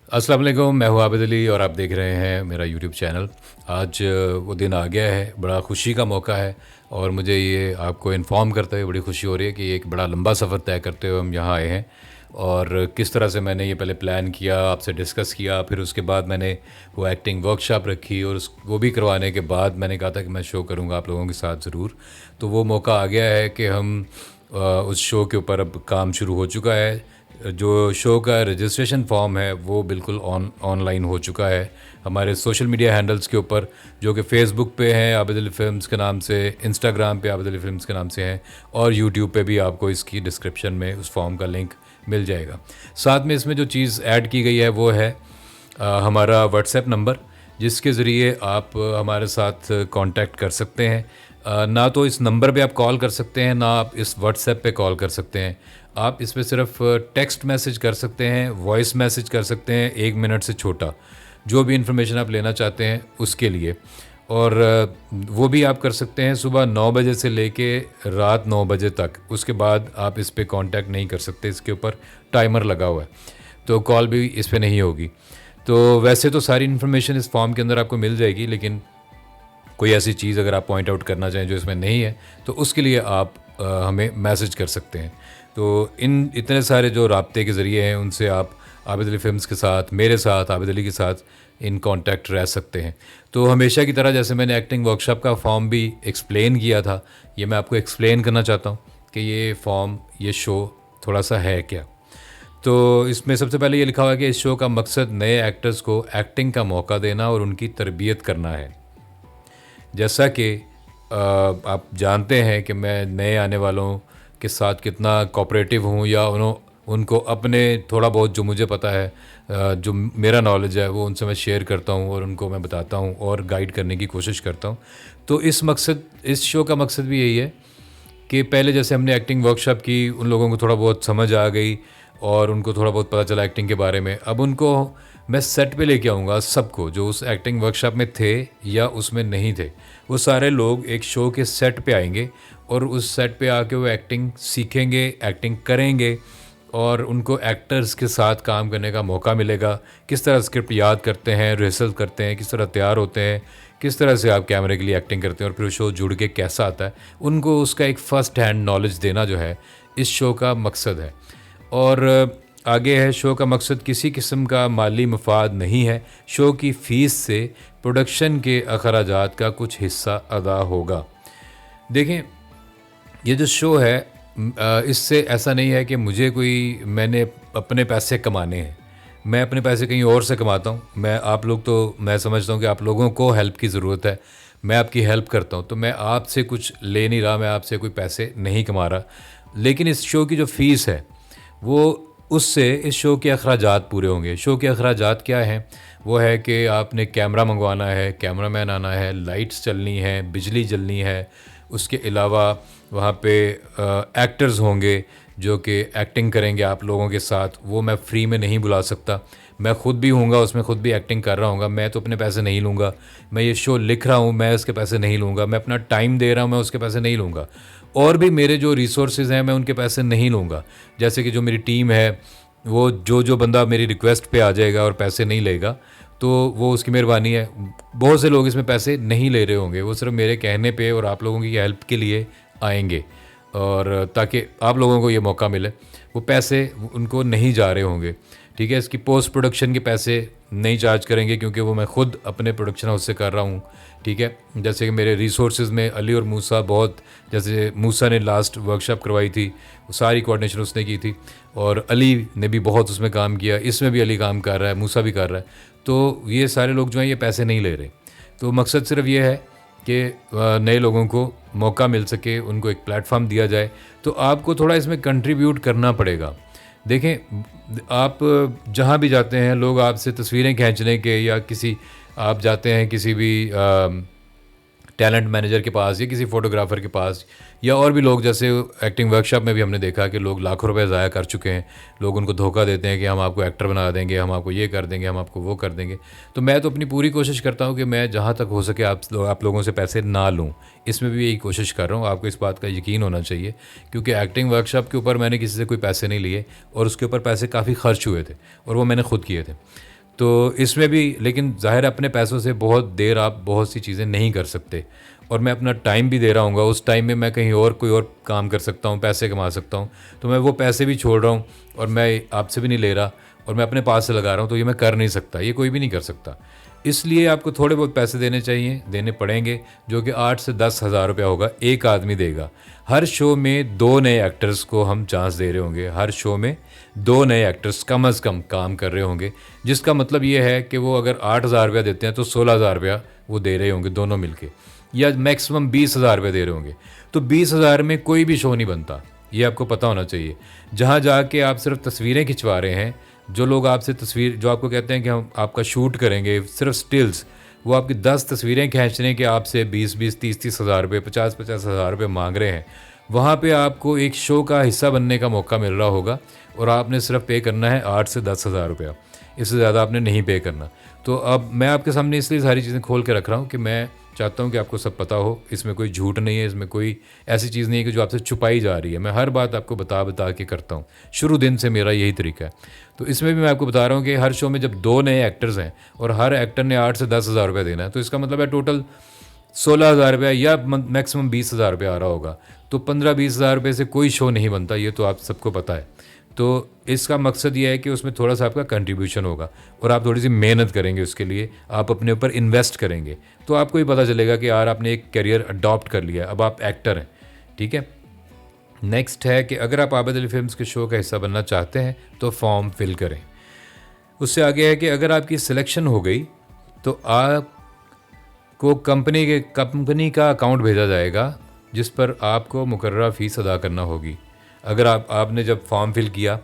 अस्सलाम वालेकुम, मैं हूँ आबिद अली और आप देख रहे हैं मेरा यूट्यूब चैनल। आज वो दिन आ गया है, बड़ा खुशी का मौका है और मुझे ये आपको इन्फॉर्म करते हुए बड़ी खुशी हो रही है कि एक बड़ा लंबा सफ़र तय करते हुए हम यहाँ आए हैं। और किस तरह से मैंने ये पहले प्लान किया, आपसे डिस्कस किया, फिर उसके बाद मैंने वो एक्टिंग वर्कशॉप रखी और उस वो भी करवाने के बाद मैंने कहा था कि मैं शो करूँगा आप लोगों के साथ ज़रूर। तो वो मौका आ गया है कि हम उस शो के ऊपर अब काम शुरू हो चुका है। जो शो का रजिस्ट्रेशन फॉर्म है वो बिल्कुल ऑनलाइन हो चुका है हमारे सोशल मीडिया हैंडल्स के ऊपर, जो कि फ़ेसबुक पे हैं आबिद अली फ़िल्म्स के नाम से, इंस्टाग्राम पे आबिद अली फ़िल्म्स के नाम से हैं, और यूट्यूब पे भी आपको इसकी डिस्क्रिप्शन में उस फॉर्म का लिंक मिल जाएगा। साथ में इसमें जो चीज़ ऐड की गई है वो है हमारा व्हाट्सएप नंबर, जिसके ज़रिए आप हमारे साथ कांटेक्ट कर सकते हैं। ना तो इस नंबर पे आप कॉल कर सकते हैं, ना आप इस व्हाट्सएप पे कॉल कर सकते हैं। आप इस पे सिर्फ टेक्स्ट मैसेज कर सकते हैं, वॉइस मैसेज कर सकते हैं 1 मिनट से छोटा, जो भी इन्फॉर्मेशन आप लेना चाहते हैं उसके लिए। और वो भी आप कर सकते हैं सुबह 9 बजे से लेके रात 9 बजे तक। उसके बाद आप इस पे कांटेक्ट नहीं कर सकते, इसके ऊपर टाइमर लगा हुआ है, तो कॉल भी इस पे नहीं होगी। तो वैसे तो सारी इन्फॉर्मेशन इस फॉर्म के अंदर आपको मिल जाएगी, लेकिन कोई ऐसी चीज़ अगर आप पॉइंट आउट करना चाहें जो इसमें नहीं है, तो उसके लिए आप हमें मैसेज कर सकते हैं। तो इन इतने सारे जो राब्ते के ज़रिए हैं उनसे आप आबिद अली फ़िल्म्स के साथ, मेरे साथ, आबिद अली के साथ इन कांटेक्ट रह सकते हैं। तो हमेशा की तरह जैसे मैंने एक्टिंग वर्कशॉप का फॉर्म भी एक्सप्लेन किया था, ये मैं आपको एक्सप्लेन करना चाहता हूँ कि ये फॉर्म, ये शो थोड़ा सा है क्या। तो इसमें सबसे पहले ये लिखा हुआ है कि इस शो का मकसद नए एक्टर्स को एक्टिंग का मौका देना और उनकी तरबियत करना है। जैसा कि आप जानते हैं कि मैं नए आने वालों के साथ कितना कोऑपरेटिव हूँ, या उनको अपने थोड़ा बहुत जो मुझे पता है, जो मेरा नॉलेज है वो उनसे मैं शेयर करता हूँ और उनको मैं बताता हूँ और गाइड करने की कोशिश करता हूँ। तो इस शो का मकसद भी यही है कि पहले जैसे हमने एक्टिंग वर्कशॉप की, उन लोगों को थोड़ा बहुत समझ आ गई और उनको थोड़ा बहुत पता चला एक्टिंग के बारे में। अब उनको मैं सेट पे लेके आऊँगा सबको, जो उस एक्टिंग वर्कशॉप में थे या उसमें नहीं थे, वो सारे लोग एक शो के सेट पे आएंगे और उस सेट पे आके वो एक्टिंग सीखेंगे, एक्टिंग करेंगे, और उनको एक्टर्स के साथ काम करने का मौका मिलेगा। किस तरह स्क्रिप्ट याद करते हैं, रिहर्सल करते हैं, किस तरह तैयार होते हैं, किस तरह से आप कैमरे के लिए एक्टिंग करते हैं और फिर शो जुड़ के कैसा आता है, उनको उसका एक फ़र्स्ट हैंड नॉलेज देना जो है इस शो का मकसद है। और आगे है, शो का मकसद किसी किस्म का माली मफाद नहीं है। शो की फ़ीस से प्रोडक्शन के अखराजात का कुछ हिस्सा अदा होगा। देखें, ये जो शो है, इससे ऐसा नहीं है कि मैंने अपने पैसे कमाने हैं। मैं अपने पैसे कहीं और से कमाता हूँ। मैं समझता हूँ कि आप लोगों को हेल्प की ज़रूरत है, मैं आपकी हेल्प करता हूँ, तो मैं आपसे कुछ ले नहीं रहा, मैं आपसे कोई पैसे नहीं कमा रहा। लेकिन इस शो की जो फ़ीस है, वो उससे इस शो के अखराजात पूरे होंगे। शो के अखराजात क्या हैं? वो है कि आपने कैमरा मंगवाना है, कैमरामैन आना है, लाइट्स चलनी है, बिजली जलनी है। उसके अलावा वहाँ पे एक्टर्स होंगे जो कि एक्टिंग करेंगे आप लोगों के साथ, वो मैं फ्री में नहीं बुला सकता। मैं ख़ुद भी हूँगा उसमें, ख़ुद भी एक्टिंग कर रहा हूँगा। मैं तो अपने पैसे नहीं लूँगा। मैं ये शो लिख रहा हूँ, मैं उसके पैसे नहीं लूँगा। मैं अपना टाइम दे रहा हूँ, मैं उसके पैसे नहीं लूँगा। और भी मेरे जो रिसोर्सेज हैं, मैं उनके पैसे नहीं लूँगा। जैसे कि जो मेरी टीम है, वो जो बंदा मेरी रिक्वेस्ट पे आ जाएगा और पैसे नहीं लेगा, तो वो उसकी मेहरबानी है। बहुत से लोग इसमें पैसे नहीं ले रहे होंगे, वो सिर्फ मेरे कहने पे और आप लोगों की हेल्प के लिए आएंगे, और ताकि आप लोगों को ये मौका मिले। वो पैसे उनको नहीं जा रहे होंगे, ठीक है। इसकी पोस्ट प्रोडक्शन के पैसे नहीं चार्ज करेंगे, क्योंकि वो मैं ख़ुद अपने प्रोडक्शन हाउस से कर रहा हूँ, ठीक है। जैसे कि मेरे रिसोर्सेज में अली और मूसा बहुत, जैसे मूसा ने लास्ट वर्कशॉप करवाई थी, वो सारी कोऑर्डिनेशन उसने की थी, और अली ने भी बहुत उसमें काम किया। इसमें भी अली काम कर रहा है, मूसा भी कर रहा है। तो ये सारे लोग जो हैं ये पैसे नहीं ले रहे। तो मकसद सिर्फ ये है कि नए लोगों को मौका मिल सके, उनको एक प्लेटफॉर्म दिया जाए। तो आपको थोड़ा इसमें कंट्रीब्यूट करना पड़ेगा। देखें, आप जहाँ भी जाते हैं, लोग आपसे तस्वीरें खींचने के, या आप जाते हैं किसी भी टैलेंट मैनेजर के पास या किसी फ़ोटोग्राफ़र के पास, या और भी लोग, जैसे एक्टिंग वर्कशॉप में भी हमने देखा कि लोग लाखों रुपए ज़ाया कर चुके हैं। लोग उनको धोखा देते हैं कि हम आपको एक्टर बना देंगे, हम आपको ये कर देंगे, हम आपको वो कर देंगे। तो मैं तो अपनी पूरी कोशिश करता हूँ कि मैं जहाँ तक हो सके आप लोगों से पैसे ना लूँ। इसमें भी यही कोशिश कर रहा हूँ। आपको इस बात का यकीन होना चाहिए, क्योंकि एक्टिंग वर्कशॉप के ऊपर मैंने किसी से कोई पैसे नहीं लिए, और उसके ऊपर पैसे काफ़ी खर्च हुए थे और वो मैंने खुद किए थे। तो इसमें भी लेकिन ज़ाहिर है अपने पैसों से बहुत देर आप बहुत सी चीज़ें नहीं कर सकते, और मैं अपना टाइम भी दे रहा हूँ, उस टाइम में मैं कहीं और कोई और काम कर सकता हूँ, पैसे कमा सकता हूँ, तो मैं वो पैसे भी छोड़ रहा हूँ और मैं आपसे भी नहीं ले रहा और मैं अपने पास से लगा रहा हूँ, तो ये मैं कर नहीं सकता, ये कोई भी नहीं कर सकता। इसलिए आपको थोड़े बहुत पैसे देने चाहिए, देने पड़ेंगे, जो कि 8 से 10 हज़ार रुपया होगा, एक आदमी देगा। हर शो में 2 नए एक्टर्स को हम चांस दे रहे होंगे, हर शो में 2 नए एक्टर्स कम अज़ कम काम कर रहे होंगे, जिसका मतलब ये है कि वो अगर 8 हज़ार रुपया देते हैं तो 16 हज़ार रुपया वो दे रहे होंगे दोनों मिलके, या मैक्सिमम 20 हज़ार रुपये दे रहे होंगे। तो 20 हज़ार में कोई भी शो नहीं बनता, ये आपको पता होना चाहिए। जहाँ जाके आप सिर्फ तस्वीरें खिंचवा रहे हैं, जो लोग आपसे तस्वीर, जो आपको कहते हैं कि हम आपका शूट करेंगे सिर्फ स्टिल्स, वो आपकी 10 तस्वीरें खींचने के आपसे 20-20, 30-30 हज़ार रुपये, 50-50 हज़ार रुपये मांग रहे हैं। वहाँ पे आपको एक शो का हिस्सा बनने का मौका मिल रहा होगा और आपने सिर्फ पे करना है 8 से 10 हज़ार रुपया, इससे ज़्यादा आपने नहीं पे करना। तो अब मैं आपके सामने इसलिए सारी चीज़ें खोल के रख रहा हूँ कि मैं चाहता हूँ कि आपको सब पता हो, इसमें कोई झूठ नहीं है, इसमें कोई ऐसी चीज़ नहीं है कि जो आपसे छुपाई जा रही है। मैं हर बात आपको बता बता के करता हूँ, शुरू दिन से मेरा यही तरीका है। तो इसमें भी मैं आपको बता रहा हूँ कि हर शो में जब 2 नए एक्टर्स हैं और हर एक्टर ने 8 से 10 हज़ार रुपये देना है, तो इसका मतलब है टोटल 16 हज़ार रुपया या मैक्सिमम 20 हज़ार रुपया आ रहा होगा। तो 15-20 हज़ार रुपये से कोई शो नहीं बनता, ये तो आप सबको पता है। तो इसका मकसद ये है कि उसमें थोड़ा सा आपका कंट्रीब्यूशन होगा और आप थोड़ी सी मेहनत करेंगे, उसके लिए आप अपने ऊपर इन्वेस्ट करेंगे, तो आपको ही पता चलेगा कि यार आपने एक करियर अडॉप्ट कर लिया, अब आप एक्टर हैं। ठीक है, नेक्स्ट है कि अगर आप आबिद अली फिल्म्स के शो का हिस्सा बनना चाहते हैं तो फॉर्म फिल करें। उससे आगे है कि अगर आपकी सिलेक्शन हो गई तो आपको कंपनी का अकाउंट भेजा जाएगा, जिस पर आपको मुकर्ररा फ़ीस अदा करना होगी। अगर आपने जब फॉर्म फिल किया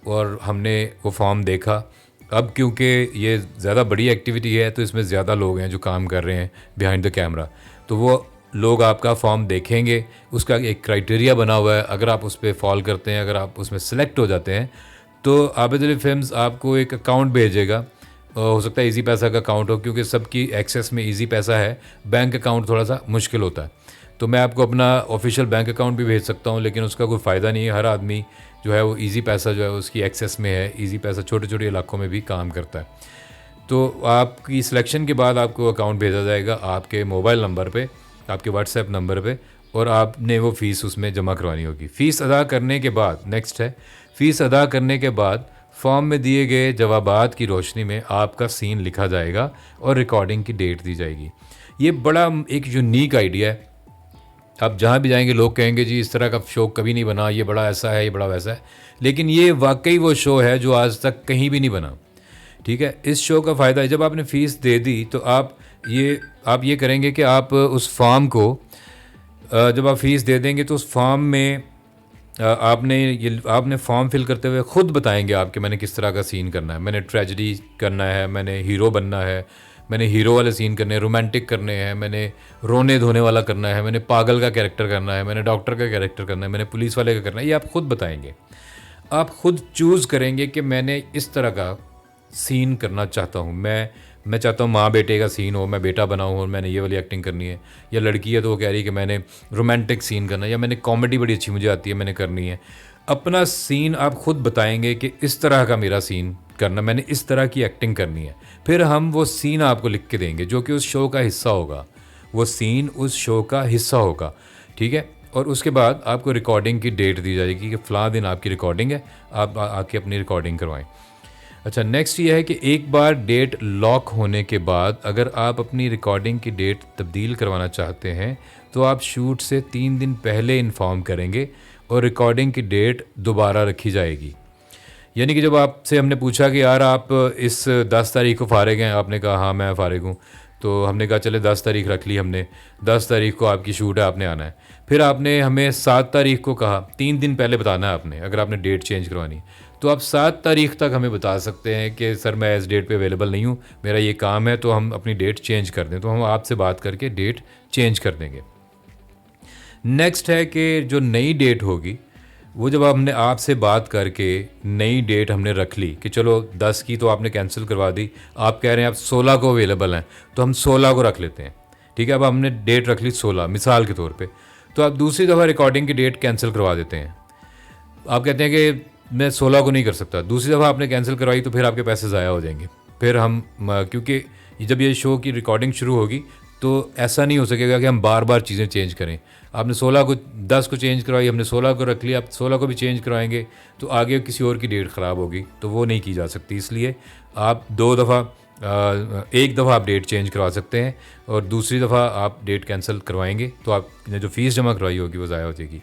और हमने वो फॉर्म देखा, अब क्योंकि ये ज़्यादा बड़ी एक्टिविटी है तो इसमें ज़्यादा लोग हैं जो काम कर रहे हैं बिहाइंड द कैमरा, तो वो लोग आपका फॉर्म देखेंगे, उसका एक क्राइटेरिया बना हुआ है। अगर आप उस पर फॉल करते हैं, अगर आप उसमें सेलेक्ट हो जाते हैं, तो आबिद अली फिल्म्स आपको एक अकाउंट भेजेगा। हो सकता है इजी पैसा का अकाउंट हो, क्योंकि सबकी एक्सेस में इजी पैसा है, बैंक अकाउंट थोड़ा सा मुश्किल होता है। तो मैं आपको अपना ऑफिशियल बैंक अकाउंट भी भेज सकता हूँ, लेकिन उसका कोई फ़ायदा नहीं है। हर आदमी जो है वो इजी पैसा जो है उसकी एक्सेस में है, इजी पैसा छोटे छोटे इलाकों में भी काम करता है। तो आपकी सिलेक्शन के बाद आपको अकाउंट भेजा जाएगा आपके मोबाइल नंबर पे, आपके व्हाट्सएप नंबर पे, और आपने वो फ़ीस उसमें जमा करवानी होगी। फ़ीस अदा करने के बाद, नेक्स्ट है, फ़ीस अदा करने के बाद फॉर्म में दिए गए जवाबात की रोशनी में आपका सीन लिखा जाएगा और रिकॉर्डिंग की डेट दी जाएगी। ये बड़ा एक यूनिक आइडिया है। आप जहाँ भी जाएंगे लोग कहेंगे जी इस तरह का शो कभी नहीं बना, ये बड़ा ऐसा है, ये बड़ा वैसा है, लेकिन ये वाकई वो शो है जो आज तक कहीं भी नहीं बना। ठीक है, इस शो का फ़ायदा है, जब आपने फ़ीस दे दी तो आप ये करेंगे कि आप उस फॉर्म को, जब आप फ़ीस दे देंगे तो उस फॉर्म में आपने फॉर्म फिल करते हुए ख़ुद बताएंगे आपके मैंने किस तरह का सीन करना है। मैंने ट्रेजेडी करना है, मैंने हीरो बनना है, मैंने हीरो वाले सीन करने हैं, रोमांटिक करने हैं, मैंने रोने धोने वाला करना है, मैंने पागल का कैरेक्टर करना है, मैंने डॉक्टर का कैरेक्टर करना है, मैंने पुलिस वाले का करना है। ये आप ख़ुद बताएंगे, आप ख़ुद चूज़ करेंगे कि मैंने इस तरह का सीन करना चाहता हूँ। मैं चाहता हूँ माँ बेटे का सीन हो, मैं बेटा बना हूँ और मैंने ये वाली एक्टिंग करनी है। या लड़की है तो वो कह रही है कि मैंने रोमांटिक सीन करना है, या मैंने कॉमेडी बड़ी अच्छी मुझे आती है, मैंने करनी है। अपना सीन आप ख़ुद बताएंगे कि इस तरह का मेरा सीन करना, मैंने इस तरह की एक्टिंग करनी है। फिर हम वो सीन आपको लिख के देंगे जो कि उस शो का हिस्सा होगा, वो सीन उस शो का हिस्सा होगा। ठीक है, और उसके बाद आपको रिकॉर्डिंग की डेट दी जाएगी कि फ़लाँ दिन आपकी रिकॉर्डिंग है, आप आके अपनी रिकॉर्डिंग करवाएं। अच्छा, नेक्स्ट ये है कि एक बार डेट लॉक होने के बाद अगर आप अपनी रिकॉर्डिंग की डेट तब्दील करवाना चाहते हैं तो आप शूट से 3 दिन पहले इन्फॉर्म करेंगे और रिकॉर्डिंग की डेट दोबारा रखी जाएगी। यानी कि जब आपसे हमने पूछा कि यार आप इस 10 तारीख को फ़ारिग हैं, आपने कहा हाँ मैं फ़ारिग हूँ, तो हमने कहा चले 10 तारीख रख ली हमने, 10 तारीख को आपकी शूट है, आपने आना है। फिर आपने हमें 7 तारीख को कहा, 3 दिन पहले बताना है आपने, अगर आपने डेट चेंज करवानी, तो आप 7 तारीख तक हमें बता सकते हैं कि सर मैं इस डेट पे अवेलेबल नहीं हूँ, मेरा ये काम है, तो हम अपनी डेट चेंज कर दें। तो हम आपसे बात करके डेट चेंज कर देंगे। नेक्स्ट है कि जो नई डेट होगी वो जब हमने आपसे बात करके नई डेट हमने रख ली कि चलो 10 की तो आपने कैंसिल करवा दी, आप कह रहे हैं आप 16 को अवेलेबल हैं, तो हम 16 को रख लेते हैं। ठीक है, अब हमने डेट रख ली 16 मिसाल के तौर पे, तो आप दूसरी दफ़ा रिकॉर्डिंग की डेट कैंसिल करवा देते हैं। आप कहते हैं कि मैं 16 को नहीं कर सकता, दूसरी दफ़ा आपने कैंसिल करवाई तो फिर आपके पैसे ज़ाया हो जाएंगे। फिर हम क्योंकि जब ये शो की रिकॉर्डिंग शुरू होगी तो ऐसा नहीं हो सकेगा कि हम बार बार चीज़ें चेंज करें। आपने 16 को 10 को चेंज करवाई, हमने 16 को रख लिया, आप 16 को भी चेंज करवाएंगे तो आगे किसी और की डेट ख़राब होगी, तो वो नहीं की जा सकती। इसलिए आप 2 दफ़ा, एक दफ़ा आप डेट चेंज करवा सकते हैं और दूसरी दफ़ा आप डेट कैंसिल करवाएंगे तो आपने जो फ़ीस जमा करवाई होगी वो ज़ाया हो जाएगी।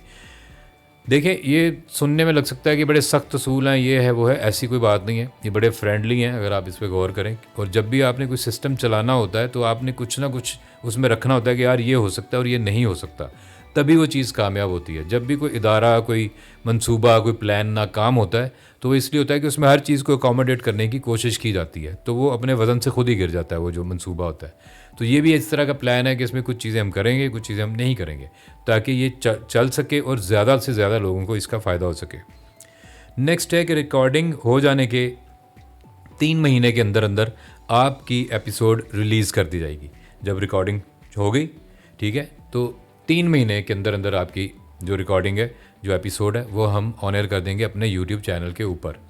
देखिए, ये सुनने में लग सकता है कि बड़े सख्त असूल हैं, ये है वो है, ऐसी कोई बात नहीं है। ये बड़े फ्रेंडली हैं अगर आप इस पे गौर करें। और जब भी आपने कोई सिस्टम चलाना होता है तो आपने कुछ ना कुछ उसमें रखना होता है कि यार ये हो सकता है और ये नहीं हो सकता, तभी वो चीज़ कामयाब होती है। जब भी कोई इदारा, कोई मंसूबा, कोई प्लान नाकाम होता है तो वो इसलिए होता है कि उसमें हर चीज़ को अकोमोडेट करने की कोशिश की जाती है, तो वो अपने वज़न से खुद ही गिर जाता है वो जो मंसूबा होता है। तो ये भी इस तरह का प्लान है कि इसमें कुछ चीज़ें हम करेंगे, कुछ चीज़ें हम नहीं करेंगे, ताकि ये चल सके और ज़्यादा से ज़्यादा लोगों को इसका फ़ायदा हो सके। नेक्स्ट है कि रिकॉर्डिंग हो जाने के 3 महीने के अंदर अंदर आपकी एपिसोड रिलीज़ कर दी जाएगी। जब रिकॉर्डिंग हो गई, ठीक है, तो 3 महीने के अंदर अंदर आपकी जो रिकॉर्डिंग है, जो एपिसोड है, वो हम ऑन एयर कर देंगे अपने यूट्यूब चैनल के ऊपर।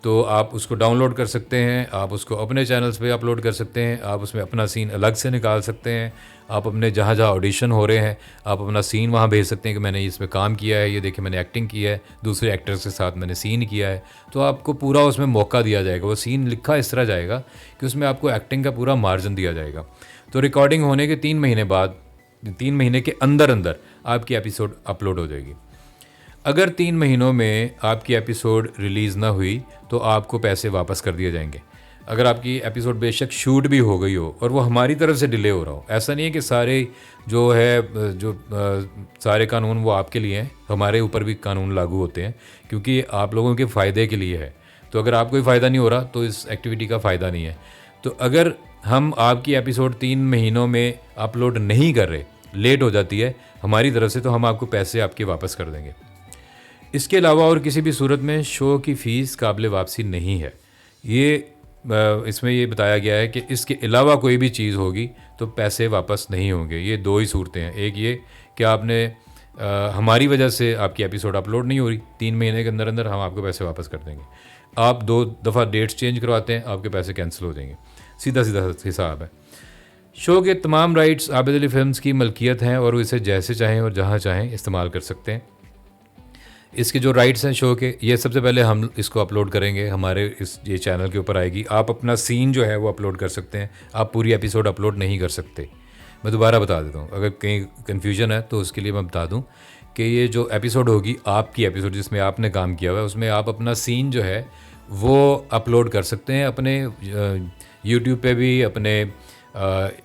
तो आप उसको डाउनलोड कर सकते हैं, आप उसको अपने चैनल्स पे अपलोड कर सकते हैं, आप उसमें अपना सीन अलग से निकाल सकते हैं, आप अपने जहाँ जहाँ ऑडिशन हो रहे हैं आप अपना सीन वहाँ भेज सकते हैं कि मैंने इसमें काम किया है, ये देखिए मैंने एक्टिंग किया है, दूसरे एक्टर्स के साथ मैंने सीन किया है। तो आपको पूरा उसमें मौका दिया जाएगा, वो सीन लिखा इस तरह जाएगा कि उसमें आपको एक्टिंग का पूरा मार्जिन दिया जाएगा। तो रिकॉर्डिंग होने के 3 महीने बाद, 3 महीने के अंदर अंदर आपकी एपिसोड अपलोड हो जाएगी। अगर 3 महीनों में आपकी एपिसोड रिलीज़ ना हुई तो आपको पैसे वापस कर दिए जाएंगे। अगर आपकी एपिसोड बेशक शूट भी हो गई हो और वो हमारी तरफ से डिले हो रहा हो, ऐसा नहीं है कि सारे जो है जो सारे कानून वो आपके लिए हैं, हमारे ऊपर भी कानून लागू होते हैं क्योंकि आप लोगों के फ़ायदे के लिए है। तो अगर आपको कोई फ़ायदा नहीं हो रहा तो इस एक्टिविटी का फ़ायदा नहीं है। तो अगर हम आपकी एपिसोड 3 महीनों में अपलोड नहीं कर रहे, लेट हो जाती है हमारी तरफ से, तो हम आपको पैसे आपके वापस कर देंगे। इसके अलावा और किसी भी सूरत में शो की फ़ीस काबिल वापसी नहीं है। ये इसमें ये बताया गया है कि इसके अलावा कोई भी चीज़ होगी तो पैसे वापस नहीं होंगे। ये 2 ही सूरतें हैं। एक ये कि आपने हमारी वजह से आपकी एपिसोड अपलोड नहीं हो रही, 3 महीने के अंदर अंदर हम आपको पैसे वापस कर देंगे। आप 2 दफ़ा डेट्स चेंज करवाते हैं, आपके पैसे कैंसिल हो जाएंगे। सीधा सीधा हिसाब है। शो के तमाम राइट्स आबिद अली फिल्म्स की मलकियत हैं और वो इसे जैसे चाहें और जहाँ चाहें इस्तेमाल कर सकते हैं। इसके जो राइट्स हैं शो के, ये सबसे पहले हम इसको अपलोड करेंगे, हमारे ये चैनल के ऊपर आएगी। आप अपना सीन जो है वो अपलोड कर सकते हैं, आप पूरी एपिसोड अपलोड नहीं कर सकते। मैं दोबारा बता देता हूँ, अगर कहीं कन्फ्यूजन है तो उसके लिए मैं बता दूँ कि ये जो एपिसोड होगी, आपकी एपिसोड जिसमें आपने काम किया हुआ है, उसमें आप अपना सीन जो है वो अपलोड कर सकते हैं अपने यूट्यूब पे भी, अपने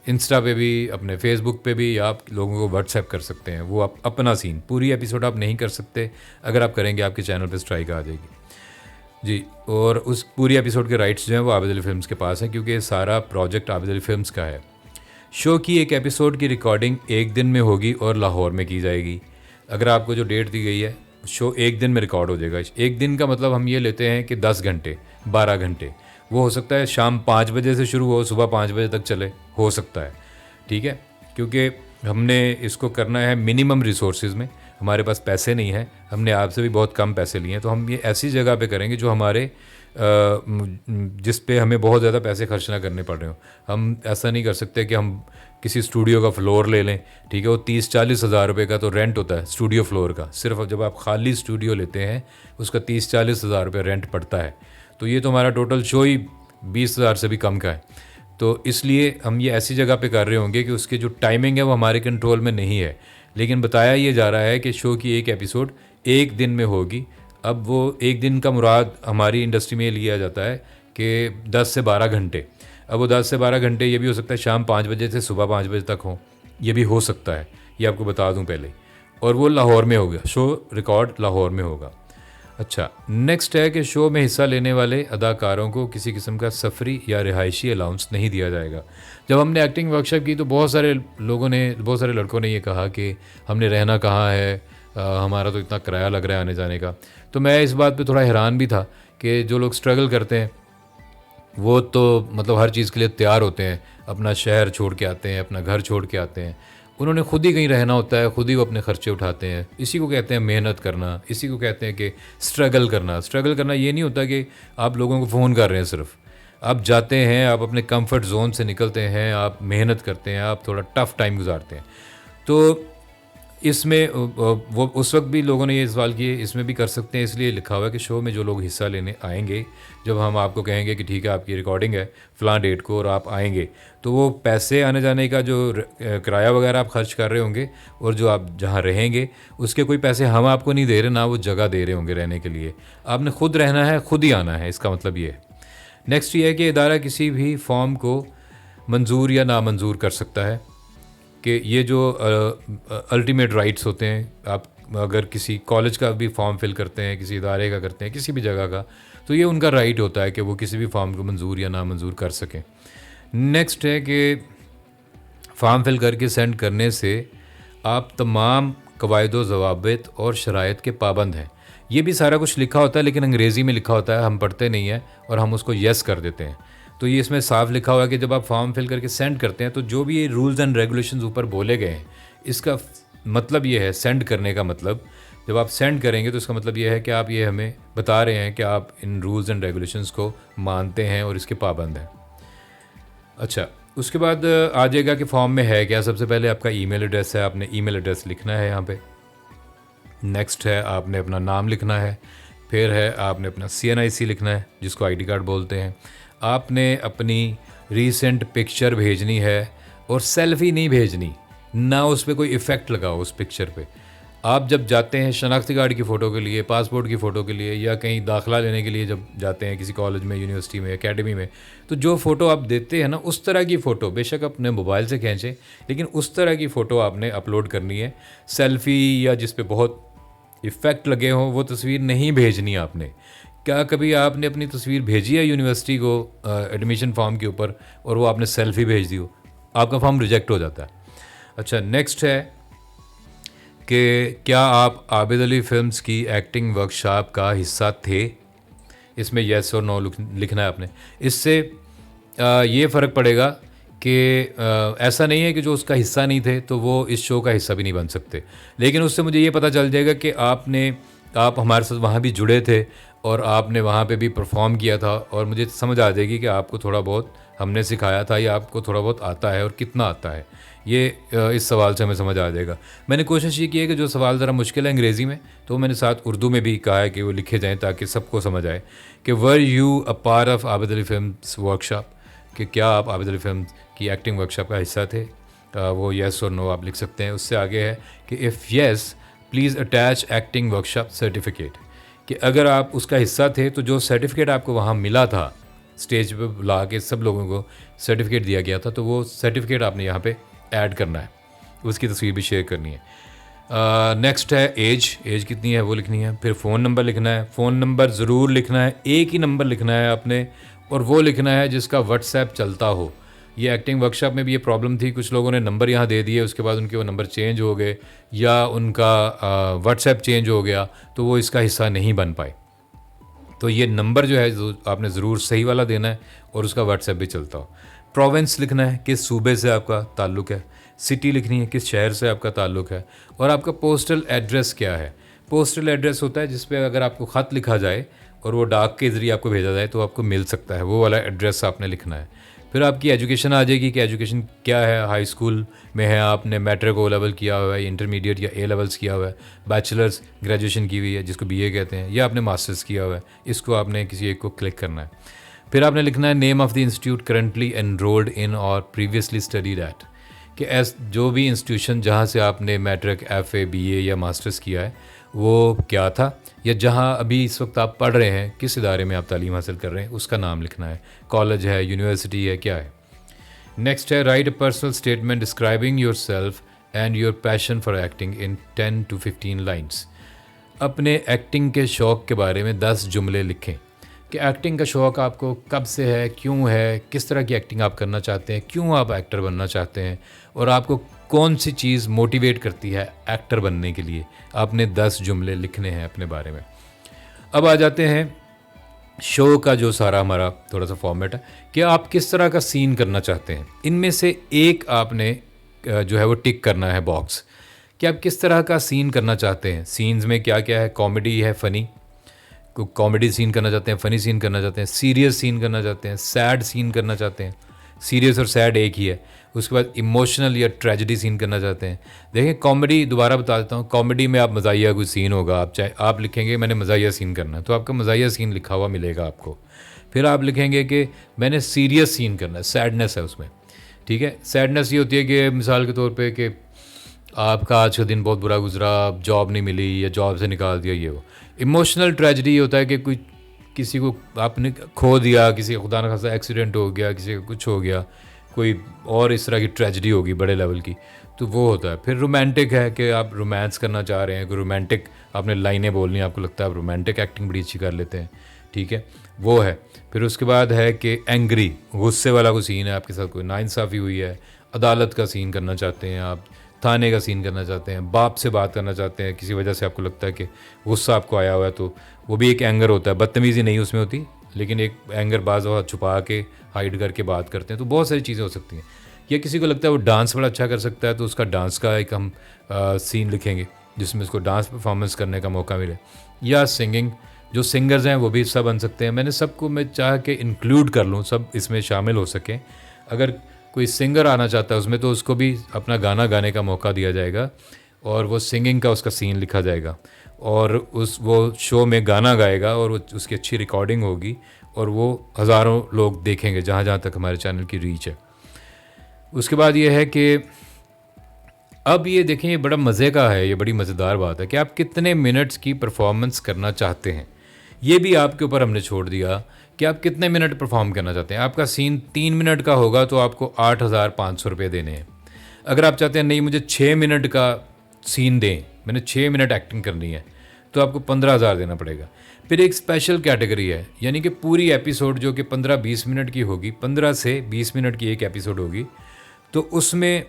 इंस्टा पे भी, अपने फेसबुक पे भी, या आप लोगों को व्हाट्सएप कर सकते हैं। वो आप अपना सीन, पूरी एपिसोड आप नहीं कर सकते, अगर आप करेंगे आपके चैनल पे स्ट्राइक आ जाएगी जी। और उस पूरी एपिसोड के राइट्स जो हैं वो आबिद अली फिल्म्स के पास हैं क्योंकि ये सारा प्रोजेक्ट आबिद अली फिल्म्स का है। शो की एक एपिसोड की रिकॉर्डिंग 1 दिन में होगी और लाहौर में की जाएगी। अगर आपको जो डेट दी गई है, शो 1 दिन में रिकॉर्ड हो जाएगा। 1 दिन का मतलब हम ये लेते हैं कि 10 घंटे, 12 घंटे। वो हो सकता है शाम 5 बजे से शुरू हो, सुबह 5 बजे तक चले, हो सकता है, ठीक है। क्योंकि हमने इसको करना है मिनिमम रिसोर्सेज में, हमारे पास पैसे नहीं है, हमने आपसे भी बहुत कम पैसे लिए हैं, तो हम ये ऐसी जगह पे करेंगे जो हमारे जिस पे हमें बहुत ज़्यादा पैसे खर्च ना करने पड़ रहे हो। हम ऐसा नहीं कर सकते कि हम किसी स्टूडियो का फ्लोर ले लें, ठीक है, वो 30-40 हज़ार रुपये का तो रेंट होता है स्टूडियो फ्लोर का। सिर्फ जब आप खाली स्टूडियो लेते हैं उसका 30-40 हज़ार रुपये रेंट पड़ता है। तो ये तो हमारा टोटल शो ही 20,000 से भी कम का है। तो इसलिए हम ये ऐसी जगह पे कर रहे होंगे कि उसकी जो टाइमिंग है वो हमारे कंट्रोल में नहीं है, लेकिन बताया ये जा रहा है कि शो की एक एपिसोड 1 दिन में होगी। अब वो 1 दिन का मुराद हमारी इंडस्ट्री में लिया जाता है कि 10 से 12 घंटे। अब वो 10 से 12 घंटे ये भी हो सकता है शाम 5 बजे से सुबह 5 बजे तक हो, ये भी हो सकता है, ये आपको बता दूं पहले। और वो लाहौर में होगा, शो रिकॉर्ड लाहौर में होगा। अच्छा, नेक्स्ट है कि शो में हिस्सा लेने वाले अदाकारों को किसी किस्म का सफरी या रिहायशी अलाउंस नहीं दिया जाएगा। जब हमने एक्टिंग वर्कशॉप की तो बहुत सारे लड़कों ने ये कहा कि हमने रहना कहाँ है, हमारा तो इतना किराया लग रहा है आने जाने का। तो मैं इस बात पे थोड़ा हैरान भी था कि जो लोग स्ट्रगल करते हैं वो तो मतलब हर चीज़ के लिए तैयार होते हैं, अपना शहर छोड़ के आते हैं, अपना घर छोड़ के आते हैं, उन्होंने खुद ही कहीं रहना होता है, खुद ही वो अपने खर्चे उठाते हैं। इसी को कहते हैं मेहनत करना, इसी को कहते हैं कि स्ट्रगल करना। स्ट्रगल करना ये नहीं होता कि आप लोगों को फ़ोन कर रहे हैं सिर्फ, आप जाते हैं, आप अपने कंफर्ट जोन से निकलते हैं, आप मेहनत करते हैं, आप थोड़ा टफ टाइम गुजारते हैं। तो इसमें वो उस वक्त भी लोगों ने ये सवाल किए, इसमें भी कर सकते हैं, इसलिए लिखा हुआ है कि शो में जो लोग हिस्सा लेने आएंगे, जब हम आपको कहेंगे कि ठीक है आपकी रिकॉर्डिंग है फ़लाँ डेट को और आप आएंगे, तो वो पैसे आने जाने का जो किराया वगैरह आप खर्च कर रहे होंगे और जो आप जहाँ रहेंगे उसके कोई पैसे हम आपको नहीं दे रहे, ना वो जगह दे रहे होंगे रहने के लिए। आपने खुद रहना है, खुद ही आना है, इसका मतलब ये है। नेक्स्ट ये है कि इदारा किसी भी फॉर्म को मंजूर या नामंजूर कर सकता है, कि ये जो अल्टीमेट राइट्स होते हैं, आप अगर किसी कॉलेज का भी फॉर्म फिल करते हैं, किसी इदारे का करते हैं, किसी भी जगह का, तो ये उनका राइट होता है कि वो किसी भी फॉर्म को मंजूर या नामंजूर कर सकें। नेक्स्ट है कि फॉर्म फिल करके सेंड करने से आप तमाम कवायदो ज़वाबित और शराइत के पाबंद हैं। ये भी सारा कुछ लिखा होता है, लेकिन अंग्रेज़ी में लिखा होता है, हम पढ़ते नहीं हैं और हम उसको येस कर देते हैं। तो ये इसमें साफ लिखा हुआ है कि जब आप फॉर्म फिल करके सेंड करते हैं, तो जो भी ये रूल्स एंड रेगुलेशंस ऊपर बोले गए हैं, इसका मतलब ये है, सेंड करने का मतलब, जब आप सेंड करेंगे तो इसका मतलब ये है कि आप ये हमें बता रहे हैं कि आप इन रूल्स एंड रेगुलेशंस को मानते हैं और इसके पाबंद हैं। अच्छा, उसके बाद आ जाएगा कि फॉर्म में है क्या। सबसे पहले आपका ईमेल एड्रेस है, आपने ईमेल एड्रेस लिखना है यहाँ पे। नेक्स्ट है आपने अपना नाम लिखना है। फिर है आपने अपना CNIC लिखना है, जिसको आईडी कार्ड बोलते हैं। आपने अपनी रीसेंट पिक्चर भेजनी है और सेल्फ़ी नहीं भेजनी, ना उस पर कोई इफ़ेक्ट लगाओ उस पिक्चर पे। आप जब जाते हैं शनाख्ती कार्ड की फ़ोटो के लिए, पासपोर्ट की फ़ोटो के लिए, या कहीं दाखिला लेने के लिए जब जाते हैं किसी कॉलेज में, यूनिवर्सिटी में, एकेडमी में, तो जो फ़ोटो आप देते हैं ना, उस तरह की फ़ोटो बेशक अपने मोबाइल से खींचें, लेकिन उस तरह की फ़ोटो आपने अपलोड करनी है। सेल्फ़ी या जिस पे बहुत इफ़ेक्ट लगे हों वो तस्वीर नहीं भेजनी आपने। क्या कभी आपने अपनी तस्वीर भेजी है यूनिवर्सिटी को एडमिशन फॉर्म के ऊपर और वो आपने सेल्फ़ी भेज दी हो, आपका फॉर्म रिजेक्ट हो जाता है। अच्छा, नेक्स्ट है कि क्या आप आबिद अली फ़िल्म्स की एक्टिंग वर्कशॉप का हिस्सा थे। इसमें येस और नो लिखना है आपने। इससे ये फ़र्क पड़ेगा कि ऐसा नहीं है कि जो उसका हिस्सा नहीं थे तो वो इस शो का हिस्सा भी नहीं बन सकते, लेकिन उससे मुझे ये पता चल जाएगा कि आप हमारे साथ वहाँ भी जुड़े थे और आपने वहाँ पे भी परफॉर्म किया था, और मुझे समझ आ जाएगी कि आपको थोड़ा बहुत हमने सिखाया था या आपको थोड़ा बहुत आता है और कितना आता है। ये इस सवाल से हमें समझ आ जाएगा। मैंने कोशिश ये की है कि जो सवाल ज़रा मुश्किल है अंग्रेज़ी में, तो मैंने साथ उर्दू में भी कहा है कि वो लिखे जाएँ ताकि सबको समझ आए कि were you a part of Abid Ali films workshop, कि क्या आप आबिद अली फिल्म की एक्टिंग वर्कशॉप का हिस्सा थे। वो येस और नो आप लिख सकते हैं। उससे आगे है कि if yes please attach acting workshop certificate, कि अगर आप उसका हिस्सा थे तो जो सर्टिफिकेट आपको वहाँ मिला था, स्टेज पे बुला के सब लोगों को सर्टिफिकेट दिया गया था, तो वो सर्टिफिकेट आपने यहाँ पे ऐड करना है, उसकी तस्वीर भी शेयर करनी है। नेक्स्ट है एज कितनी है वो लिखनी है। फिर फ़ोन नंबर लिखना है। फ़ोन नंबर ज़रूर लिखना है, एक ही नंबर लिखना है आपने, और वो लिखना है जिसका व्हाट्सएप चलता हो। ये एक्टिंग वर्कशॉप में भी ये प्रॉब्लम थी, कुछ लोगों ने नंबर यहाँ दे दिए, उसके बाद उनके वो नंबर चेंज हो गए या उनका व्हाट्सएप चेंज हो गया, तो वो इसका हिस्सा नहीं बन पाए। तो ये नंबर जो है आपने ज़रूर सही वाला देना है और उसका व्हाट्सएप भी चलता हो। प्रोविंस लिखना है, किस सूबे से आपका ताल्लुक़ है। सिटी लिखनी है, किस शहर से आपका ताल्लुक़ है। और आपका पोस्टल एड्रेस क्या है। पोस्टल एड्रेस होता है जिस पे अगर आपको ख़त लिखा जाए और वो डाक के ज़रिए आपको भेजा जाए तो आपको मिल सकता है, वो वाला एड्रेस आपने लिखना है। फिर आपकी एजुकेशन आ जाएगी कि एजुकेशन क्या है। हाई स्कूल में है, आपने मैट्रिक ओ लेवल किया हुआ है, इंटरमीडिएट या ए लेवल्स किया हुआ है, बैचलर्स ग्रेजुएशन की हुई है जिसको BA कहते हैं, या आपने मास्टर्स किया हुआ है। इसको आपने किसी एक को क्लिक करना है। फिर आपने लिखना है name of the institute currently enrolled in और प्रीवियसली स्टडीड एट, कि जो भी इंस्टीट्यूशन जहाँ से आपने मैट्रिक FA BA या मास्टर्स किया है वो क्या था, या जहाँ अभी इस वक्त आप पढ़ रहे हैं, किस इदारे में आप तालीम हासिल कर रहे हैं उसका नाम लिखना है। कॉलेज है, यूनिवर्सिटी है, क्या है। नेक्स्ट है right a personal statement describing your self and your passion for acting in 10 to 15 lines. अपने एक्टिंग के शौक़ के बारे में 10 जुमले लिखें कि एक्टिंग का शौक़ आपको कब से है, क्यों है, किस तरह की एक्टिंग आप करना चाहते हैं, क्यों आप एक्टर बनना चाहते हैं, और आपको कौन सी चीज़ मोटिवेट करती है एक्टर बनने के लिए। आपने 10 जुमले लिखने हैं अपने बारे में। अब आ जाते हैं शो का जो सारा हमारा थोड़ा सा फॉर्मेट है कि आप किस तरह का सीन करना चाहते हैं। इनमें से एक आपने जो है वो टिक करना है बॉक्स कि आप किस तरह का सीन करना चाहते हैं। सीन्स में क्या क्या है, कॉमेडी है, फ़नी, कॉमेडी सीन करना चाहते हैं, फ़नी सीन करना चाहते हैं, सीरियस सीन करना चाहते हैं, सैड सीन करना चाहते हैं, सीरियस और सैड एक ही है, उसके बाद इमोशनल या ट्रेजेडी सीन करना चाहते हैं। देखें कॉमेडी, दोबारा बता देता हूँ, कॉमेडी में आप मज़ाहिया कोई सीन होगा, आप चाहे आप लिखेंगे मैंने मज़ाहिया सीन करना है तो आपका मज़ाहिया सीन लिखा हुआ मिलेगा आपको। फिर आप लिखेंगे कि मैंने सीरियस सीन करना है, सैडनेस है उसमें, ठीक है। सैडनेस ये होती है कि मिसाल के तौर पे कि आपका आज का दिन बहुत बुरा गुजरा, जॉब नहीं मिली या जॉब से निकाल दिया, ये वो। इमोशनल ट्रेजेडी ये होता है कि कोई किसी को आपने खो दिया, किसी का खुदा न खासा एक्सीडेंट हो गया, किसी का कुछ हो गया, कोई और इस तरह की ट्रेजेडी होगी बड़े लेवल की, तो वो होता है। फिर रोमांटिक है कि आप रोमांस करना चाह रहे हैं, कोई रोमांटिक आपने लाइनें बोलनी, आपको लगता है आप रोमांटिक एक्टिंग बड़ी अच्छी कर लेते हैं, ठीक है, वो है। फिर उसके बाद है कि एंग्री, गुस्से वाला कोई सीन है, आपके साथ कोई नाइंसाफ़ी हुई है, अदालत का सीन करना चाहते हैं आप, थाने का सीन करना चाहते हैं, बाप से बात करना चाहते हैं, किसी वजह से आपको लगता है कि गुस्सा आपको आया हुआ है, तो वो भी एक एंगर होता है। बदतमीज़ी नहीं उसमें होती, लेकिन एक एंगर बाज़ वक़्त छुपा के हाइड करके बात करते हैं, तो बहुत सारी चीज़ें हो सकती हैं। या किसी को लगता है वो डांस बड़ा अच्छा कर सकता है, तो उसका डांस का एक हम सीन लिखेंगे जिसमें उसको डांस परफॉर्मेंस करने का मौका मिले। या सिंगिंग, जो सिंगर्स हैं वो भी सब बन सकते हैं। मैंने सबको मैं चाह के इंक्लूड कर लूँ, सब इसमें शामिल हो सकें। अगर कोई सिंगर आना चाहता है उसमें, तो उसको भी अपना गाना गाने का मौका दिया जाएगा और वो सिंगिंग का उसका सीन लिखा जाएगा और वो शो में गाना गाएगा और वो उसकी अच्छी रिकॉर्डिंग होगी और वो हज़ारों लोग देखेंगे जहाँ जहाँ तक हमारे चैनल की रीच है। उसके बाद ये है कि अब ये देखें, ये बड़ा मज़े का है, ये बड़ी मज़ेदार बात है कि आप कितने मिनट्स की परफॉर्मेंस करना चाहते हैं। ये भी आपके ऊपर हमने छोड़ दिया कि आप कितने मिनट परफॉर्म करना चाहते हैं। आपका सीन 3 मिनट का होगा तो आपको 8,500 रुपये देने हैं। अगर आप चाहते हैं नहीं मुझे 6 मिनट का सीन दें, मैंने 6 मिनट एक्टिंग करनी है, तो आपको 15,000 देना पड़ेगा। फिर एक स्पेशल कैटेगरी है, यानी कि पूरी एपिसोड जो कि 15-20 मिनट की होगी, 15 से 20 मिनट की एक एपिसोड होगी, तो उसमें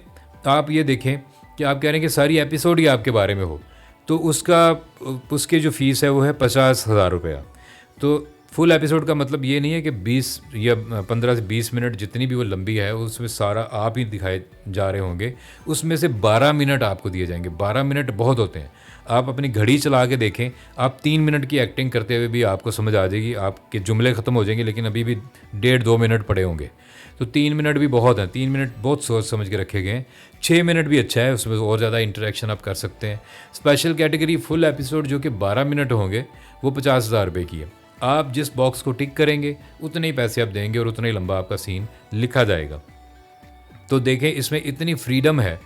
आप ये देखें कि आप कह रहे हैं कि सारी एपिसोड ही आपके बारे में हो, तो उसकी जो फ़ीस है वो है 50,000 रुपया। तो फुल एपिसोड का मतलब ये नहीं है कि 20 या 15 से 20 मिनट जितनी भी वो लंबी है उसमें सारा आप ही दिखाए जा रहे होंगे, उसमें से 12 मिनट आपको दिए जाएंगे। 12 मिनट बहुत होते हैं, आप अपनी घड़ी चला के देखें, आप 3 मिनट की एक्टिंग करते हुए भी आपको समझ आ जाएगी, आपके जुमले ख़त्म हो जाएंगे लेकिन अभी भी 1.5-2 मिनट पड़े होंगे। तो 3 मिनट भी बहुत हैं, 3 मिनट बहुत सोच समझ के रखे गए हैं। 6 मिनट भी अच्छा है, उसमें और ज़्यादा इंटरेक्शन आप कर सकते हैं। स्पेशल कैटेगरी फुल एपिसोड जो कि 12 मिनट होंगे वो 50,000 रुपये की है। आप जिस बॉक्स को टिक करेंगे उतने ही पैसे आप देंगे और उतना ही लंबा आपका सीन लिखा जाएगा। तो देखें इसमें इतनी फ्रीडम है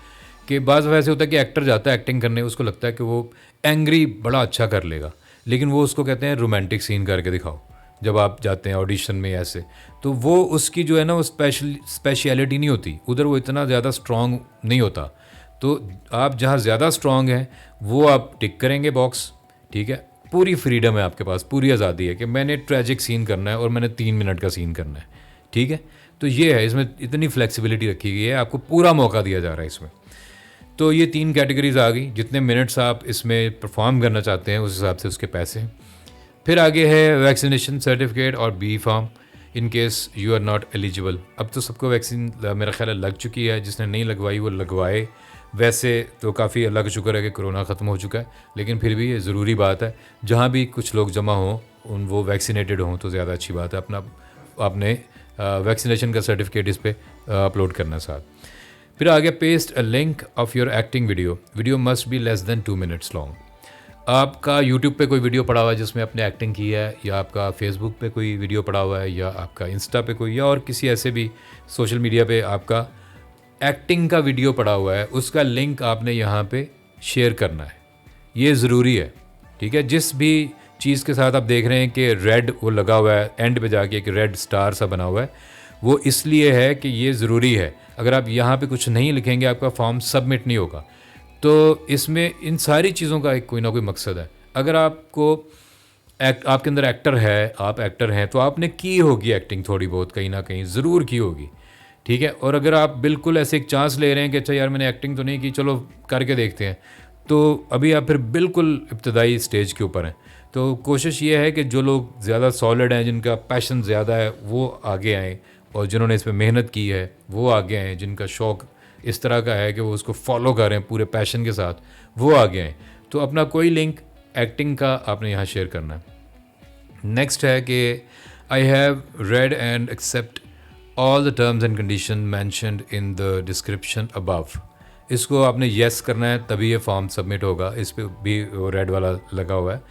कि बाज़ वैसे होता है कि एक्टर जाता है एक्टिंग करने, उसको लगता है कि वो एंग्री बड़ा अच्छा कर लेगा, लेकिन वो उसको कहते हैं रोमांटिक सीन करके दिखाओ। जब आप जाते हैं ऑडिशन में ऐसे, तो वो उसकी जो है ना वो स्पेशलिटी नहीं होती उधर, वो इतना ज़्यादा स्ट्रॉन्ग नहीं होता। तो आप जहाँ ज़्यादा स्ट्रॉन्ग हैं वो आप टिक करेंगे बॉक्स, ठीक है। पूरी फ्रीडम है आपके पास, पूरी आज़ादी है कि मैंने ट्रेजिक सीन करना है और मैंने 3 मिनट का सीन करना है, ठीक है। तो ये है, इसमें इतनी फ्लेक्सिबिलिटी रखी गई है, आपको पूरा मौका दिया जा रहा है इसमें। तो ये 3 कैटेगरीज आ गई, जितने मिनट्स आप इसमें परफॉर्म करना चाहते हैं उस हिसाब से उसके पैसे। फिर आगे है वैक्सीनेशन सर्टिफिकेट और B form in case you are not eligible. अब तो सबको वैक्सीन मेरा ख्याल लग चुकी है, जिसने नहीं लगवाई वो लगवाए। वैसे तो काफ़ी अल्लाह का शुक्र है कि कोरोना ख़त्म हो चुका है, लेकिन फिर भी ये ज़रूरी बात है जहाँ भी कुछ लोग जमा हों वो वैक्सीनेटेड हों तो ज़्यादा अच्छी बात है। आपने वैक्सीनेशन का सर्टिफिकेट इस पर अपलोड करना साथ। फिर आगे paste a link of your acting video must be less than 2 minutes long. आपका यूट्यूब पे कोई वीडियो पड़ा हुआ है जिसमें आपने एक्टिंग की है, या आपका फेसबुक पे कोई वीडियो पड़ा हुआ है, या आपका इंस्टा पे कोई, या और किसी ऐसे भी सोशल मीडिया पे आपका एक्टिंग का वीडियो पड़ा हुआ है, उसका लिंक आपने यहाँ पे शेयर करना है। ये ज़रूरी है, ठीक है। जिस भी चीज़ के साथ आप देख रहे हैं कि रेड वो लगा हुआ है, एंड पे जाके एक रेड स्टार सा बना हुआ है, वो इसलिए है कि ये ज़रूरी है। अगर आप यहाँ पे कुछ नहीं लिखेंगे आपका फॉर्म सबमिट नहीं होगा। तो इसमें इन सारी चीज़ों का एक कोई ना कोई मकसद है। अगर आपके अंदर एक्टर है, आप एक्टर हैं, तो आपने की होगी एक्टिंग थोड़ी बहुत, कहीं ना कहीं ज़रूर की होगी, ठीक है। और अगर आप बिल्कुल ऐसे एक चांस ले रहे हैं कि अच्छा यार मैंने एक्टिंग तो नहीं की, चलो करके देखते हैं, तो अभी आप फिर बिल्कुल इब्तदाई स्टेज के ऊपर हैं। तो कोशिश ये है कि जो लोग ज़्यादा सॉलिड हैं, जिनका पैशन ज़्यादा है, वो आगे आएँ, और जिन्होंने इस पर मेहनत की है वो आगे आएँ, जिनका शौक़ इस तरह का है कि वो उसको फॉलो करें पूरे पैशन के साथ, वो आगे आएँ। तो अपना कोई लिंक एक्टिंग का आपने यहाँ शेयर करना है। नेक्स्ट है कि I have read and accept all the terms and condition mentioned in the description above. इसको आपने येस करना है तभी ये फॉर्म सबमिट होगा। इस पर भी वो रेड वाला लगा हुआ है।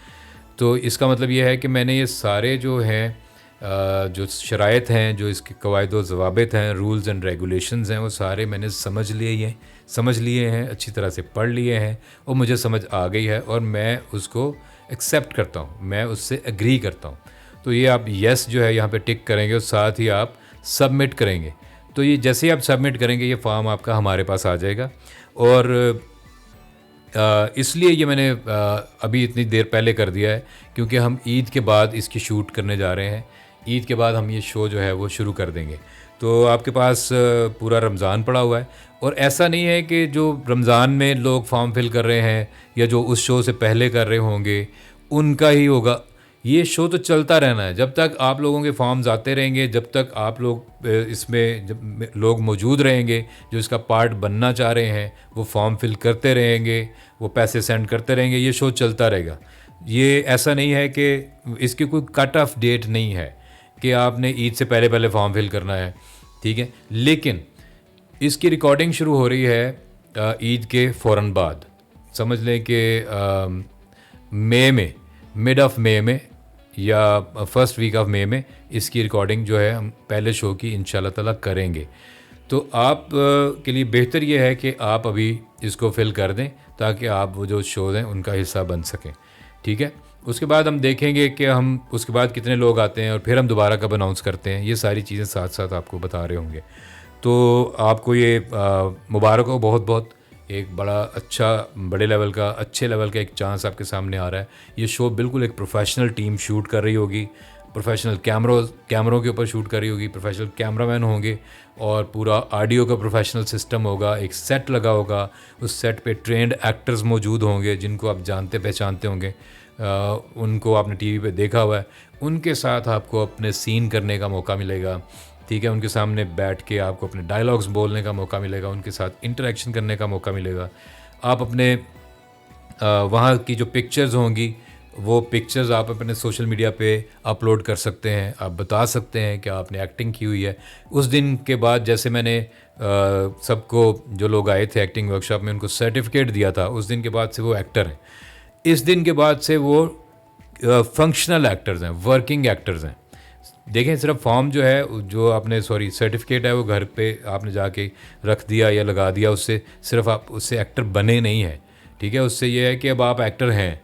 तो इसका मतलब ये है कि मैंने ये सारे जो हैं जो शराइत हैं, जो इसके कवायद व ज़वाबित हैं, रूल्स एंड रेगुलेशंस हैं, वो सारे मैंने समझ लिए हैं, अच्छी तरह से पढ़ लिए हैं और मुझे समझ आ गई है और मैं उसको एक्सेप्ट करता हूँ, मैं उससे एग्री करता हूँ। तो ये आप येस जो है यहाँ पे टिक करेंगे और साथ ही आप सबमिट करेंगे। तो ये जैसे ही आप सबमिट करेंगे ये फॉर्म आपका हमारे पास आ जाएगा। और इसलिए ये मैंने अभी इतनी देर पहले कर दिया है क्योंकि हम ईद के बाद इसकी शूट करने जा रहे हैं। ईद के बाद हम ये शो जो है वो शुरू कर देंगे। तो आपके पास पूरा रमज़ान पड़ा हुआ है और ऐसा नहीं है कि जो रमज़ान में लोग फॉर्म फिल कर रहे हैं या जो उस शो से पहले कर रहे होंगे उनका ही होगा। ये शो तो चलता रहना है जब तक आप लोगों के फॉर्म्स आते रहेंगे, जब तक आप लोग इसमें जब लोग मौजूद रहेंगे जो इसका पार्ट बनना चाह रहे हैं वो फॉर्म फिल करते रहेंगे, वो पैसे सेंड करते रहेंगे, ये शो चलता रहेगा। ये ऐसा नहीं है कि इसकी कोई कट ऑफ डेट नहीं है कि आपने ईद से पहले पहले फॉर्म फिल करना है, ठीक है। लेकिन इसकी रिकॉर्डिंग शुरू हो रही है ईद के फ़ौरन बाद। समझ लें कि मई में, मिड ऑफ मई में या फर्स्ट वीक ऑफ मई में इसकी रिकॉर्डिंग जो है हम पहले शो की इंशाल्लाह ताला करेंगे। तो आप के लिए बेहतर ये है कि आप अभी इसको फिल कर दें ताकि आप वो जो शोज़ हैं उनका हिस्सा बन सकें, ठीक है। उसके बाद हम देखेंगे कि हम उसके बाद कितने लोग आते हैं और फिर हम दोबारा कब अनाउंस करते हैं। ये सारी चीज़ें साथ साथ आपको बता रहे होंगे। तो आपको ये मुबारक हो बहुत बहुत। एक बड़ा अच्छा बड़े लेवल का, अच्छे लेवल का एक चांस आपके सामने आ रहा है। ये शो बिल्कुल एक प्रोफेशनल टीम शूट कर रही होगी, प्रोफेशनल कैमरों के ऊपर शूट कर रही होगी, प्रोफेशनल कैमरामैन होंगे और पूरा ऑडियो का प्रोफेशनल सिस्टम होगा। एक सेट लगा होगा, उस सेट पे ट्रेंड एक्टर्स मौजूद होंगे जिनको आप जानते पहचानते होंगे, उनको आपने टीवी पे देखा हुआ है। उनके साथ आपको अपने सीन करने का मौका मिलेगा, ठीक है। उनके सामने बैठ के आपको अपने डायलॉग्स बोलने का मौका मिलेगा, उनके साथ इंटरेक्शन करने का मौका मिलेगा। आप अपने वहाँ की जो पिक्चर्स होंगी वो पिक्चर्स आप अपने सोशल मीडिया पे अपलोड कर सकते हैं। आप बता सकते हैं कि आपने एक्टिंग की हुई है। उस दिन के बाद जैसे मैंने सबको जो लोग आए थे एक्टिंग वर्कशॉप में उनको सर्टिफिकेट दिया था, उस दिन के बाद से वो एक्टर हैं। इस दिन के बाद से वो फंक्शनल एक्टर्स हैं, वर्किंग एक्टर्स हैं। देखें, सिर्फ फॉर्म जो है, जो आपने सर्टिफिकेट है वो घर पे आपने जाके रख दिया या लगा दिया, उससे सिर्फ आप उससे एक्टर बने नहीं हैं, ठीक है। उससे ये है कि अब आप एक्टर हैं।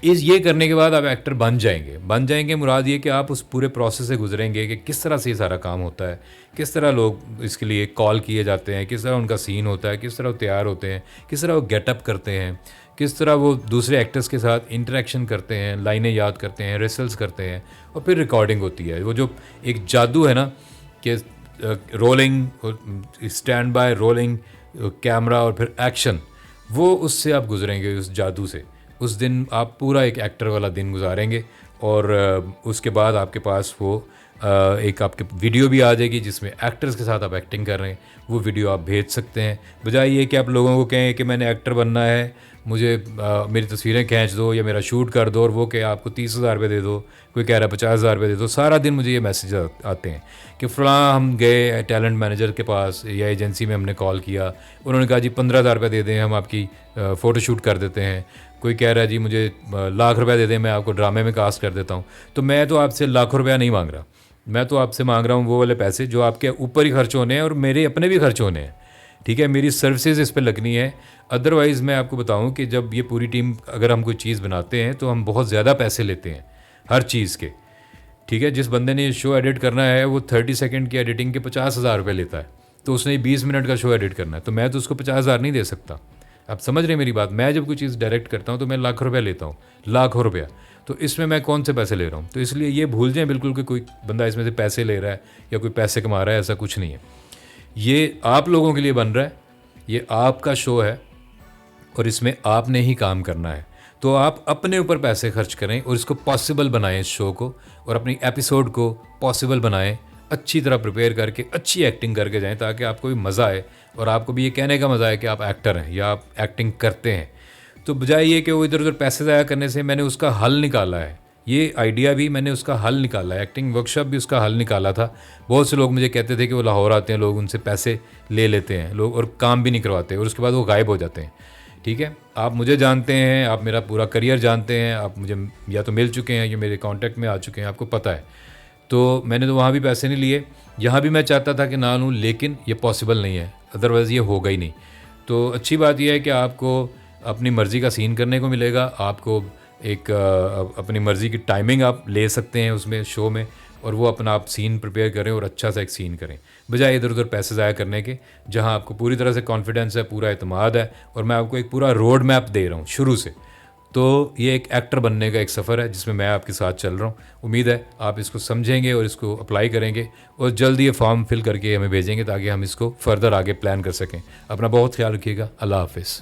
ये करने के बाद आप एक्टर बन जाएंगे। मुराद ये कि आप उस पूरे प्रोसेस से गुजरेंगे कि किस तरह से ये सारा काम होता है, किस तरह लोग इसके लिए कॉल किए जाते हैं, किस तरह उनका सीन होता है, किस तरह वो तैयार होते हैं, किस तरह वो गेटअप करते हैं, किस तरह वो दूसरे एक्टर्स के साथ इंटरेक्शन करते हैं, लाइनें याद करते हैं, रिहर्सल्स करते हैं और फिर रिकॉर्डिंग होती है। वो जो एक जादू है ना कि rolling, stand by, rolling camera और फिर एक्शन, वो उससे आप गुजरेंगे, उस जादू से। उस दिन आप पूरा एक एक्टर वाला दिन गुजारेंगे और उसके बाद आपके पास वो एक आपके वीडियो भी आ जाएगी जिसमें एक्टर्स के साथ आप एक्टिंग कर रहे हैं। वो वीडियो आप भेज सकते हैं, बजाय ये कि आप लोगों को कहें कि मैंने एक्टर बनना है, मुझे मेरी तस्वीरें खींच दो या मेरा शूट कर दो, और वो कि आपको 30,000 रुपये दे दो, कोई कह रहा है 50,000 रुपये दे दो। सारा दिन मुझे ये मैसेज आते हैं कि फ़लाँ हम गए टैलेंट मैनेजर के पास या एजेंसी में हमने कॉल किया, उन्होंने कहा जी 15,000 रुपये दे दें, हम आपकी फ़ोटोशूट कर देते हैं। कोई कह रहा है जी मुझे लाख रुपये दे दें, मैं आपको ड्रामे में कास्ट कर देता हूँ। तो मैं तो आपसे लाखों रुपया नहीं मांग रहा, मैं तो आपसे मांग रहा हूँ वो वाले पैसे जो आपके ऊपर ही खर्च होने हैं और मेरे अपने भी खर्च होने हैं, ठीक है। मेरी सर्विसेज इस पे लगनी है। अदरवाइज़ मैं आपको बताऊं कि जब ये पूरी टीम, अगर हम कोई चीज़ बनाते हैं तो हम बहुत ज़्यादा पैसे लेते हैं हर चीज़ के, ठीक है। जिस बंदे ने ये शो एडिट करना है वो 30 सेकंड की एडिटिंग के 50,000 रुपये लेता है, तो उसने 20 मिनट का शो एडिट करना है, तो मैं तो उसको 50,000 नहीं दे सकता। आप समझ रहे हैं मेरी बात। मैं जब कोई चीज़ डायरेक्ट करता हूँ तो मैं लाखों रुपया लेता हूँ, लाखों रुपया। तो इसमें मैं कौन से पैसे ले रहा हूँ? तो इसलिए ये भूल जाएं बिल्कुल कि कोई बंदा इसमें से पैसे ले रहा है या कोई पैसे कमा रहा है, ऐसा कुछ नहीं है। ये आप लोगों के लिए बन रहा है, ये आपका शो है और इसमें आपने ही काम करना है। तो आप अपने ऊपर पैसे खर्च करें और इसको पॉसिबल बनाएं, इस शो को, और अपनी एपिसोड को पॉसिबल बनाएं, अच्छी तरह प्रिपेयर करके अच्छी एक्टिंग करके जाएं ताकि आपको भी मज़ा आए और आपको भी ये कहने का मज़ा आए कि आप एक्टर हैं या आप एक्टिंग करते हैं। तो बजाय ये कि वो इधर उधर पैसे ज़ाया करने से, मैंने उसका हल निकाला है ये आइडिया भी मैंने उसका हल निकाला है, एक्टिंग वर्कशॉप भी उसका हल निकाला था। बहुत से लोग मुझे कहते थे कि वो लाहौर आते हैं, लोग उनसे पैसे ले लेते हैं लोग और काम भी नहीं करवाते और उसके बाद वो गायब हो जाते हैं। ठीक है, आप मुझे जानते हैं, आप मेरा पूरा करियर जानते हैं, आप मुझे या तो मिल चुके हैं या मेरे कांटेक्ट में आ चुके हैं, आपको पता है। तो मैंने तो वहाँ भी पैसे नहीं लिए, यहाँ भी मैं चाहता था कि ना लूँ, लेकिन ये पॉसिबल नहीं है, अदरवाइज़ ये होगा ही नहीं। तो अच्छी बात यह है कि आपको अपनी मर्ज़ी का सीन करने को मिलेगा, आपको एक अपनी मर्ज़ी की टाइमिंग आप ले सकते हैं उसमें शो में, और वो अपना आप सीन प्रिपेयर करें और अच्छा सा एक सीन करें, बजाय इधर उधर पैसे ज़ाया करने के, जहां आपको पूरी तरह से कॉन्फिडेंस है, पूरा एतमाद है, और मैं आपको एक पूरा रोड मैप दे रहा हूँ शुरू से। तो ये एक एक्टर बनने का एक सफ़र है जिसमें मैं आपके साथ चल रहा हूँ। उम्मीद है आप इसको समझेंगे और इसको अप्लाई करेंगे और जल्दी ये फॉर्म फिल करके हमें भेजेंगे ताकि हम इसको फर्दर आगे प्लान कर सकें। अपना बहुत ख्याल रखिएगा। अल्लाह हाफिज़।